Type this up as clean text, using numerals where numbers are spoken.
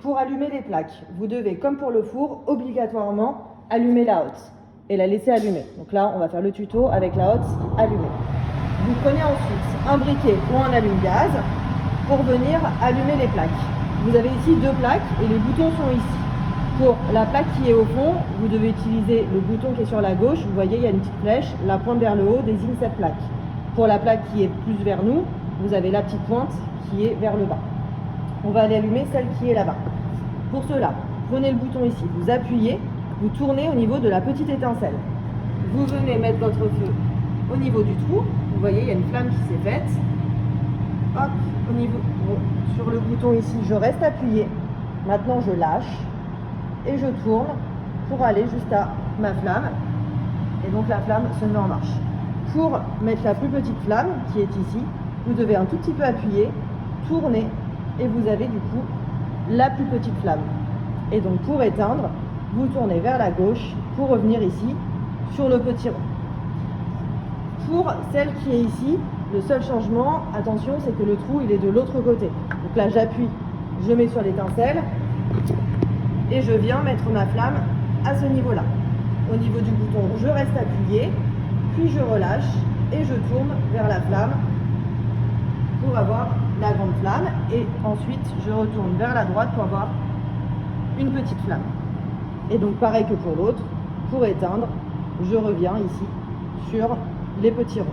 Pour allumer les plaques, vous devez, comme pour le four, obligatoirement allumer la hotte et la laisser allumer. Donc là, on va faire le tuto avec la hotte allumée. Vous prenez ensuite un briquet ou un allume-gaz pour venir allumer les plaques. Vous avez ici deux plaques et les boutons sont ici. Pour la plaque qui est au fond, vous devez utiliser le bouton qui est sur la gauche. Vous voyez, il y a une petite flèche. La pointe vers le haut désigne cette plaque. Pour la plaque qui est plus vers nous, vous avez la petite pointe qui est vers le bas. On va aller allumer celle qui est là-bas. Pour cela, prenez le bouton ici, vous appuyez, vous tournez au niveau de la petite étincelle. Vous venez mettre votre feu au niveau du trou. Vous voyez, il y a une flamme qui s'est faite. Hop, au niveau, sur le bouton ici, je reste appuyé. Maintenant, je lâche et je tourne pour aller jusqu'à ma flamme. Et donc, la flamme se met en marche. Pour mettre la plus petite flamme, qui est ici, vous devez un tout petit peu appuyer, tourner, et vous avez du coup la plus petite flamme. Et donc, pour éteindre, vous tournez vers la gauche pour revenir ici sur le petit rond. Pour celle qui est ici, le seul changement, attention, c'est que le trou il est de l'autre côté. Donc là j'appuie, je mets sur l'étincelle et je viens mettre ma flamme à ce niveau-là. Au niveau du bouton, je reste appuyé, puis je relâche et je tourne vers la flamme pour avoir la grande flamme et ensuite je retourne vers la droite pour avoir une petite flamme. Et donc pareil que pour l'autre, pour éteindre, je reviens ici sur les petits ronds.